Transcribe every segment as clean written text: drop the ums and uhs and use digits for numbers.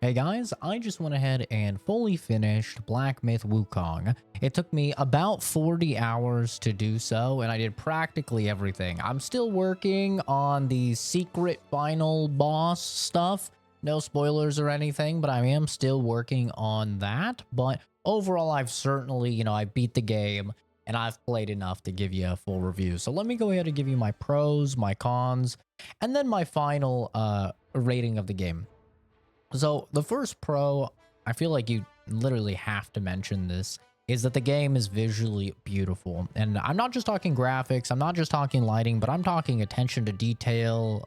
Hey guys, I just went ahead and fully finished Black Myth Wukong. It took me about 40 hours to do so, and I did practically everything. I'm still working on the secret final boss stuff. No spoilers or anything, but I am still working on that. But overall, I've certainly, I beat the game, and I've played enough to give you a full review. So let me go ahead and give you my pros, my cons, and then my final rating of the game. So the first pro, I feel like you literally have to mention this, is that the game is visually beautiful. And I'm not just talking graphics, I'm not just talking lighting, but I'm talking attention to detail,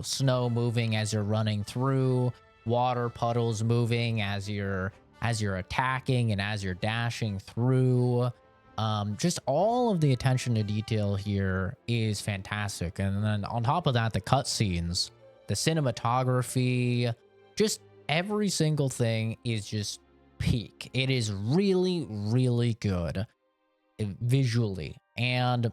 snow moving as you're running through, water puddles moving as you're attacking and as you're dashing through. Just all of the attention to detail here is fantastic. And then on top of that, the cutscenes, the cinematography, just every single thing is just peak. It is really, really good visually. And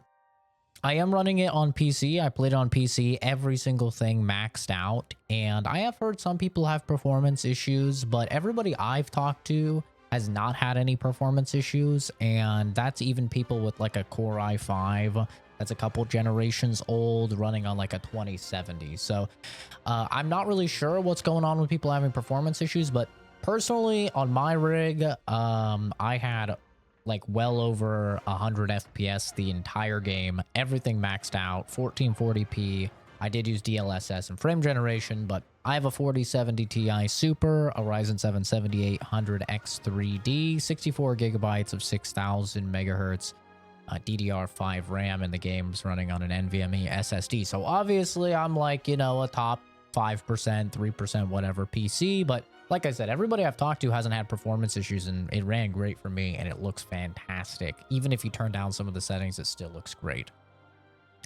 I am running it on PC. I played it on PC, every single thing maxed out. And I have heard some people have performance issues, but everybody I've talked to has not had any performance issues. And that's even people with like a Core i5 that's a couple generations old running on like a 2070. So I'm not really sure what's going on with people having performance issues, but personally on my rig, I had like well over 100 FPS the entire game, everything maxed out, 1440p. I did use DLSS and frame generation, but I have a 4070 Ti Super, a Ryzen 7 7800X3D, 64 gigabytes of 6000 megahertz DDR5 RAM, and the game's running on an NVMe SSD. So obviously I'm like, a top 5%, 3%, whatever PC. But like I said, everybody I've talked to hasn't had performance issues, and it ran great for me, and it looks fantastic. Even if you turn down some of the settings, it still looks great.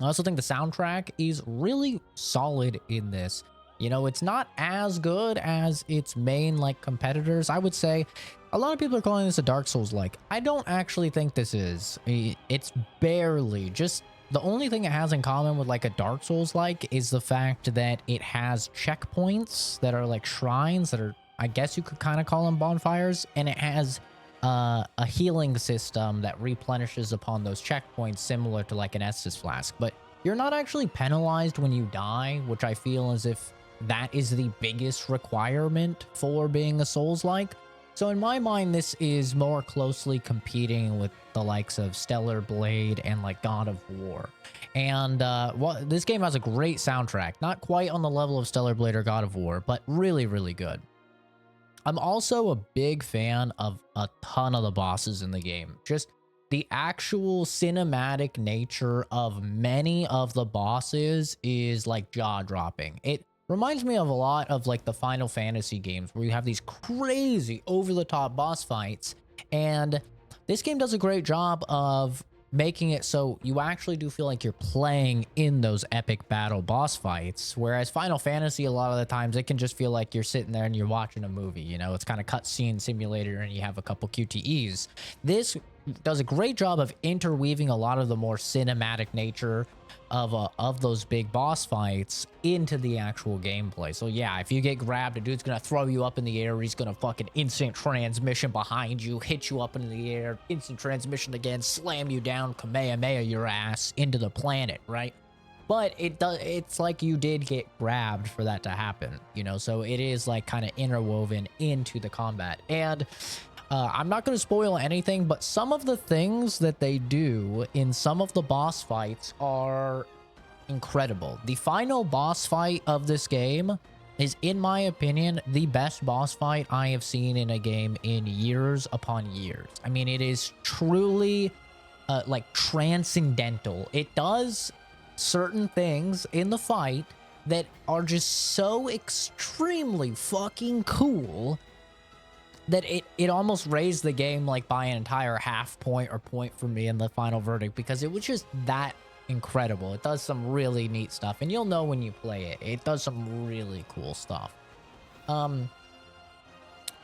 I also think the soundtrack is really solid in this. It's not as good as its main like competitors. I would say a lot of people are calling this a Dark Souls like. I don't actually think this is. It's barely. Just the only thing it has in common with like a Dark Souls like is the fact that it has checkpoints that are like shrines that are, I guess you could kind of call them bonfires, and it has a healing system that replenishes upon those checkpoints, similar to like an Estus flask. But you're not actually penalized when you die, which I feel as if that is the biggest requirement for being a Souls-like. So in my mind, this is more closely competing with the likes of Stellar Blade and like God of War. And this game has a great soundtrack, not quite on the level of Stellar Blade or God of War, but really, really good. I'm also a big fan of a ton of the bosses in the game. Just the actual cinematic nature of many of the bosses is like jaw-dropping. It reminds me of a lot of like the Final Fantasy games where you have these crazy over-the-top boss fights, and this game does a great job of making it so you actually do feel like you're playing in those epic battle boss fights, whereas Final Fantasy, a lot of the times, it can just feel like you're sitting there and you're watching a movie. It's kind of cutscene simulator and you have a couple QTEs. This does a great job of interweaving a lot of the more cinematic nature of those big boss fights into the actual gameplay. So yeah, if you get grabbed, a dude's gonna throw you up in the air. He's gonna fucking instant transmission behind you, hit you up into the air, instant transmission again, slam you down, Kamehameha your ass into the planet, right? But it's like you did get grabbed for that to happen, so it is like kind of interwoven into the combat. And I'm not going to spoil anything, but some of the things that they do in some of the boss fights are incredible. The final boss fight of this game is, in my opinion, the best boss fight I have seen in a game in years upon years. I mean, it is truly like transcendental. It does certain things in the fight that are just so extremely fucking cool that it almost raised the game like by an entire half point or point for me in the final verdict, because it was just that incredible. It does some really neat stuff, and you'll know when you play it. It does some really cool stuff. And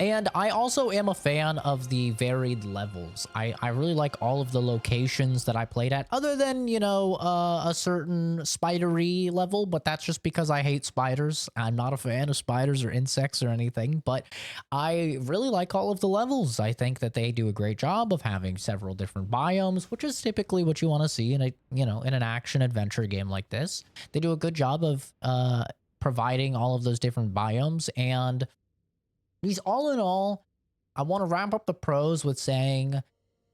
And I also am a fan of the varied levels. I really like all of the locations that I played at, other than, a certain spidery level, but that's just because I hate spiders. I'm not a fan of spiders or insects or anything, but I really like all of the levels. I think that they do a great job of having several different biomes, which is typically what you want to see in in an action adventure game like this. They do a good job of providing all of those different biomes, and these all in all, I want to wrap up the pros with saying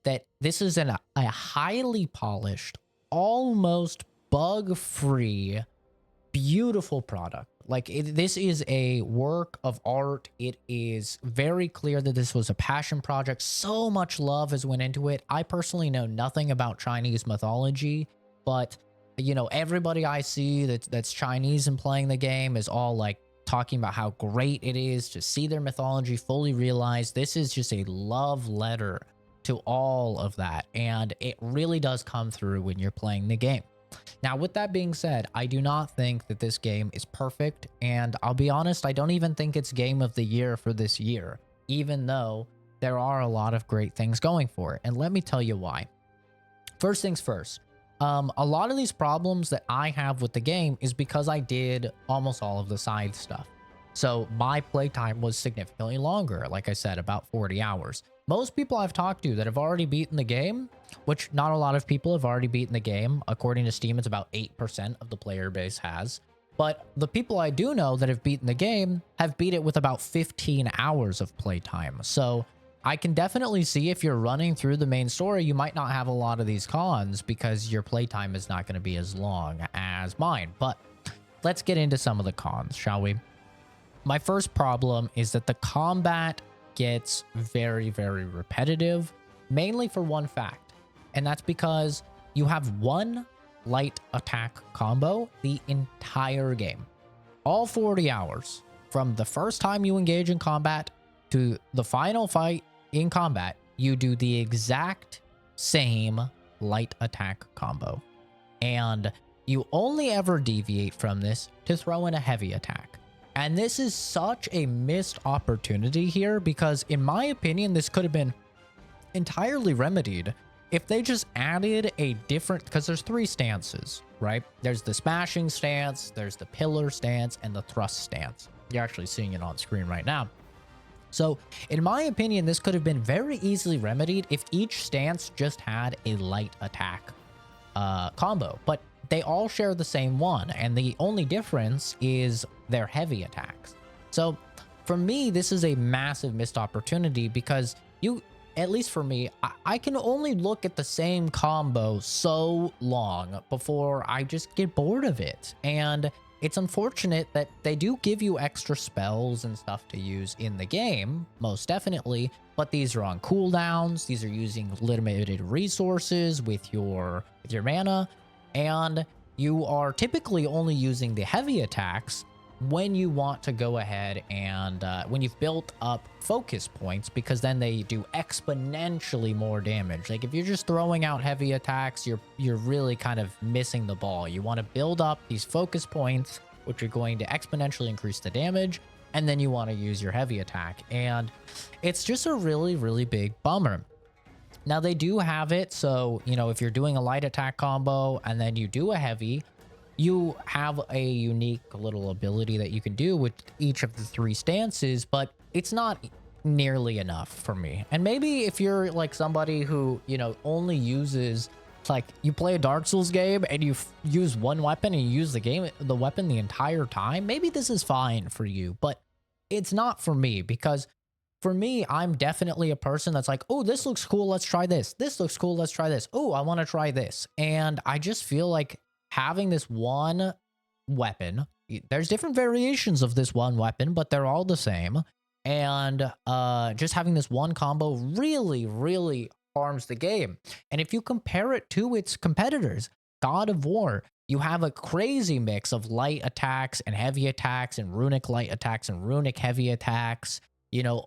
that this is a highly polished, almost bug-free, beautiful product. Like this is a work of art. It is very clear that this was a passion project. So much love has went into it. I personally know nothing about Chinese mythology, but everybody I see that's Chinese and playing the game is all like talking about how great it is to see their mythology fully realized. This is just a love letter to all of that, and it really does come through when you're playing the game. Now, with that being said, I do not think that this game is perfect, and I'll be honest, I don't even think it's game of the year for this year, even though there are a lot of great things going for it, and let me tell you why. First things first, a lot of these problems that I have with the game is because I did almost all of the side stuff. So my playtime was significantly longer, like I said, about 40 hours. Most people I've talked to that have already beaten the game, which not a lot of people have already beaten the game. According to Steam, it's about 8% of the player base has. But the people I do know that have beaten the game have beat it with about 15 hours of playtime. So I can definitely see if you're running through the main story, you might not have a lot of these cons because your playtime is not going to be as long as mine. But let's get into some of the cons, shall we? My first problem is that the combat gets very, very repetitive, mainly for one fact, and that's because you have one light attack combo the entire game. All 40 hours, from the first time you engage in combat to the final fight in combat, you do the exact same light attack combo. And you only ever deviate from this to throw in a heavy attack. And this is such a missed opportunity here because, in my opinion, this could have been entirely remedied if they just added a different, because there's 3 stances, right? There's the smashing stance, there's the pillar stance, and the thrust stance. You're actually seeing it on screen right now. So, in my opinion, this could have been very easily remedied if each stance just had a light attack combo. But they all share the same one, and the only difference is their heavy attacks. So, for me, this is a massive missed opportunity because at least for me, I can only look at the same combo so long before I just get bored of it. And it's unfortunate that they do give you extra spells and stuff to use in the game, most definitely, but these are on cooldowns. These are using limited resources with your mana, and you are typically only using the heavy attacks when you want to go ahead and when you've built up focus points, because then they do exponentially more damage. Like if you're just throwing out heavy attacks, you're really kind of missing the ball. You want to build up these focus points, which are going to exponentially increase the damage, and then you want to use your heavy attack. And it's just a really, really big bummer. Now they do have it, so if you're doing a light attack combo and then you do a heavy, you have a unique little ability that you can do with each of the 3 stances, but it's not nearly enough for me. And maybe if you're like somebody who, only uses, like you play a Dark Souls game and you use one weapon and you use the weapon the entire time, maybe this is fine for you, but it's not for me, because for me, I'm definitely a person that's like, oh, this looks cool, let's try this. This looks cool, let's try this. Oh, I want to try this. And I just feel like having this one weapon, there's different variations of this one weapon, but they're all the same. And just having this one combo really, really harms the game. And if you compare it to its competitors, God of War, you have a crazy mix of light attacks and heavy attacks and runic light attacks and runic heavy attacks,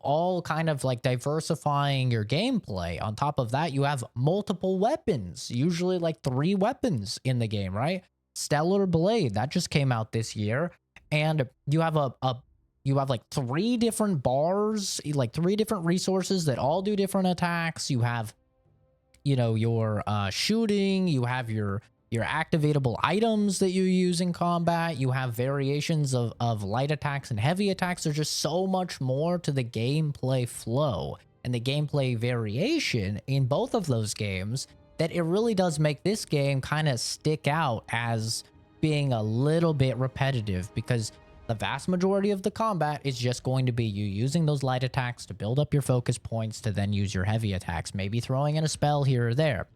all kind of like diversifying your gameplay. On top of that, you have multiple weapons, usually like 3 weapons in the game, right? Stellar Blade, that just came out this year. And you have a You have like 3 different bars, like 3 different resources that all do different attacks. You have, you know, your shooting, you have your activatable items that you use in combat, you have variations of light attacks and heavy attacks. There's just so much more to the gameplay flow and the gameplay variation in both of those games that it really does make this game kind of stick out as being a little bit repetitive, because the vast majority of the combat is just going to be you using those light attacks to build up your focus points to then use your heavy attacks, maybe throwing in a spell here or there.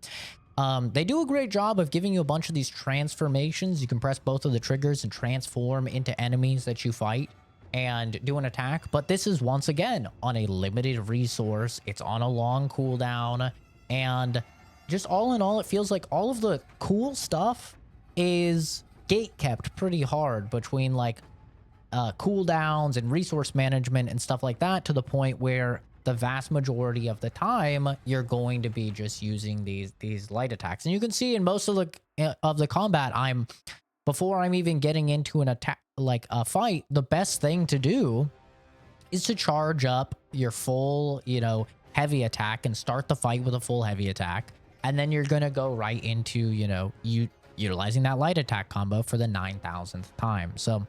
They do a great job of giving you a bunch of these transformations. You can press both of the triggers and transform into enemies that you fight and do an attack. But this is, once again, on a limited resource. It's on a long cooldown. And just all in all, it feels like all of the cool stuff is gate kept pretty hard between like cooldowns and resource management and stuff like that, to the point where the vast majority of the time you're going to be just using these light attacks. And you can see in most of the combat, before I'm even getting into an attack, like a fight, the best thing to do is to charge up your full, you know, heavy attack and start the fight with a full heavy attack. And then you're going to go right into, you know, utilizing that light attack combo for the 9,000th time. So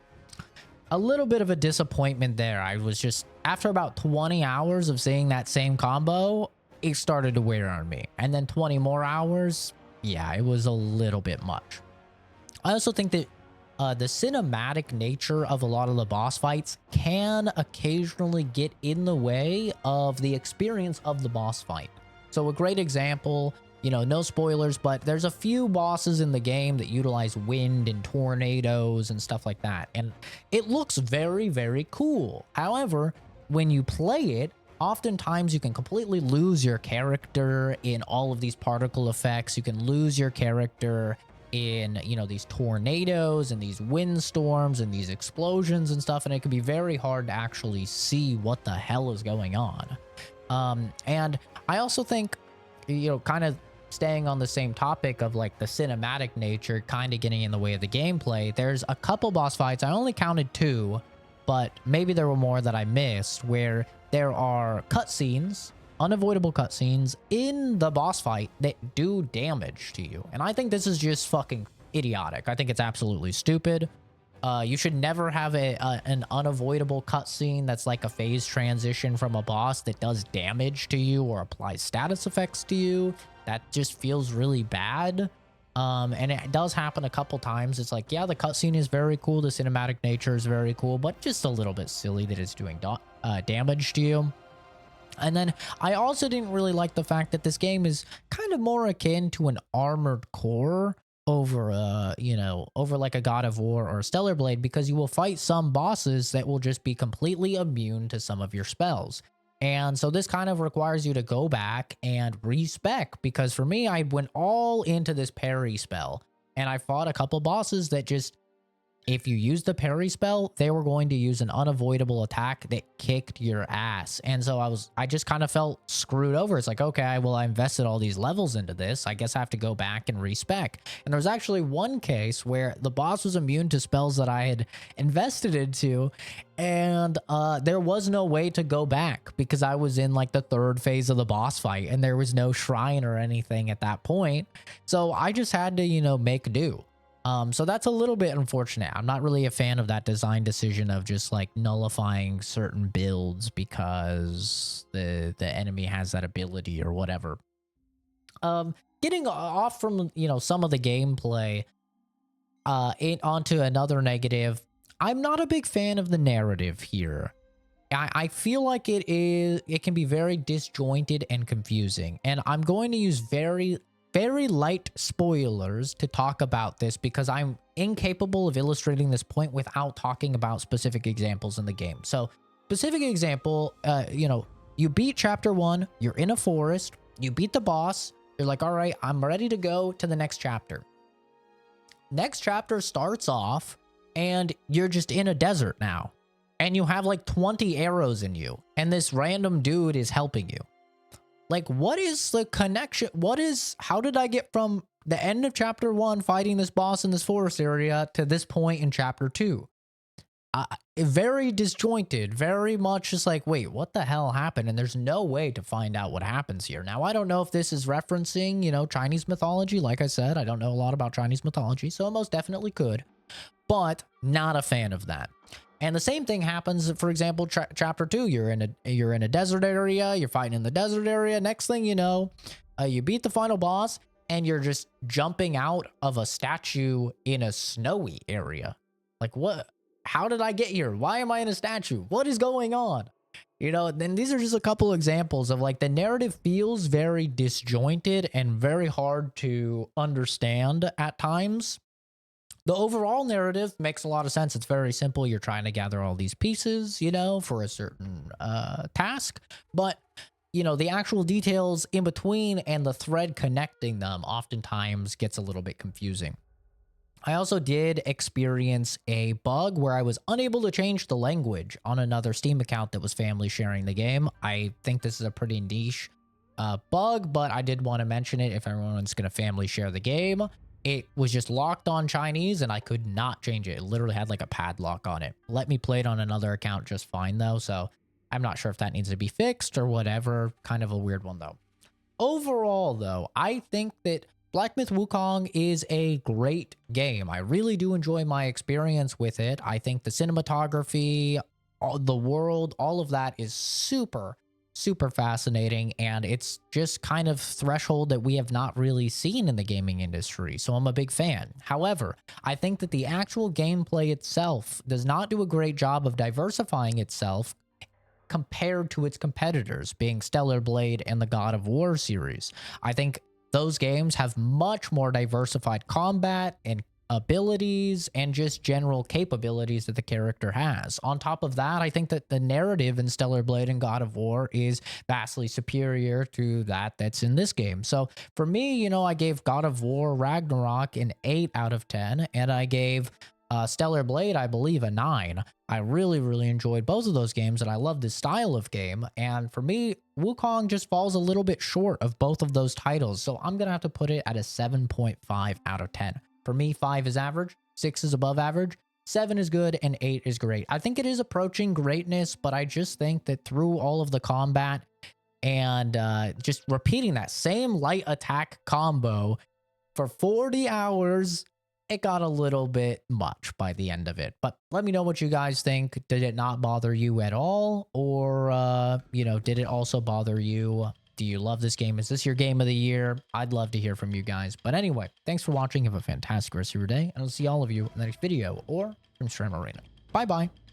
a little bit of a disappointment there. I was just, after about 20 hours of seeing that same combo, it started to wear on me. And then 20 more hours, yeah, it was a little bit much. I also think that the cinematic nature of a lot of the boss fights can occasionally get in the way of the experience of the boss fight. So a great example, you know, no spoilers, but there's a few bosses in the game that utilize wind and tornadoes and stuff like that. And it looks very, very cool. However, when you play it, oftentimes you can completely lose your character in all of these particle effects. You can lose your character in, you know, these tornadoes and these windstorms and these explosions and stuff. And it can be very hard to actually see what the hell is going on. And I also think, you know, kind of staying on the same topic of like the cinematic nature kind of getting in the way of the gameplay, there's a couple boss fights, I only counted 2, but maybe there were more that I missed, where there are cutscenes, unavoidable cutscenes in the boss fight that do damage to you. And I think this is just fucking idiotic. I think it's absolutely stupid. You should never have an unavoidable cutscene that's like a phase transition from a boss that does damage to you or applies status effects to you. That just feels really bad. And it does happen a couple times. It's like, yeah, the cutscene is very cool. The cinematic nature is very cool, but just a little bit silly that it's doing damage to you. And then I also didn't really like the fact that this game is kind of more akin to an Armored Core over you know, over like a God of War or a Stellar Blade, because you will fight some bosses that will just be completely immune to some of your spells. And so this kind of requires you to go back and respec, because for me, I went all into this parry spell and I fought a couple bosses that just, if you use the parry spell, they were going to use an unavoidable attack that kicked your ass. And so I just kind of felt screwed over. It's like, okay, well, I invested all these levels into this. I guess I have to go back and respec. And there was actually one case where the boss was immune to spells that I had invested into, and there was no way to go back because I was in like the 3rd phase of the boss fight and there was no shrine or anything at that point. So I just had to, you know, make do. So that's a little bit unfortunate. I'm not really a fan of that design decision of just like nullifying certain builds because the enemy has that ability or whatever. Getting off from, you know, some of the gameplay, onto another negative. I'm not a big fan of the narrative here. I feel like it can be very disjointed and confusing, and I'm going to use very light spoilers to talk about this because I'm incapable of illustrating this point without talking about specific examples in the game. So, specific example, you know, you beat chapter 1, you're in a forest, you beat the boss, you're like, all right, I'm ready to go to the next chapter. Next chapter starts off and you're just in a desert now, and you have like 20 arrows in you, and this random dude is helping you. Like, what is the connection? How did I get from the end of chapter 1 fighting this boss in this forest area to this point in chapter 2? very disjointed, very much just like, wait, what the hell happened? And there's no way to find out what happens here. Now, I don't know if this is referencing, you know, Chinese mythology. Like I said, I don't know a lot about Chinese mythology, so it most definitely could, but not a fan of that. And the same thing happens, for example, chapter 2, you're in a desert area, you're fighting in the desert area. Next thing you know, you beat the final boss and you're just jumping out of a statue in a snowy area. Like, what? How did I get here? Why am I in a statue? What is going on? You know, then these are just a couple examples of like the narrative feels very disjointed and very hard to understand at times. The overall narrative makes a lot of sense. It's very simple. You're trying to gather all these pieces, you know, for a certain task. But, you know, the actual details in between and the thread connecting them oftentimes gets a little bit confusing. I also did experience a bug where I was unable to change the language on another Steam account that was family sharing the game. I think this is a pretty niche bug, but I did want to mention it if everyone's going to family share the game. It was just locked on Chinese and I could not change it. It literally had like a padlock on it. Let me play it on another account just fine though. So I'm not sure if that needs to be fixed or whatever. Kind of a weird one though. Overall though, I think that Black Myth Wukong is a great game. I really do enjoy my experience with it. I think the cinematography, the world, all of that is super fascinating, and it's just kind of threshold that we have not really seen in the gaming industry, so I'm a big fan. However, I think that the actual gameplay itself does not do a great job of diversifying itself compared to its competitors, being Stellar Blade and the God of War series. I think those games have much more diversified combat and abilities and just general capabilities that the character has. On top of that, I think that the narrative in Stellar Blade and God of War is vastly superior to that that's in this game. So for me, you know, I gave God of War Ragnarok an 8 out of 10, and I gave Stellar Blade, I believe, a 9. I really enjoyed both of those games, and I love this style of game. And for me, Wukong just falls a little bit short of both of those titles, so I'm gonna have to put it at a 7.5 out of 10. For me, 5 is average, 6 is above average, 7 is good, and 8 is great. I think it is approaching greatness, but I just think that through all of the combat and just repeating that same light attack combo for 40 hours, it got a little bit much by the end of it. But let me know what you guys think. Did it not bother you at all? Or, you know, did it also bother you? Do you love this game? Is this your game of the year? I'd love to hear from you guys. But anyway, thanks for watching. Have a fantastic rest of your day. And I'll see all of you in the next video or from Stream Arena. Bye-bye.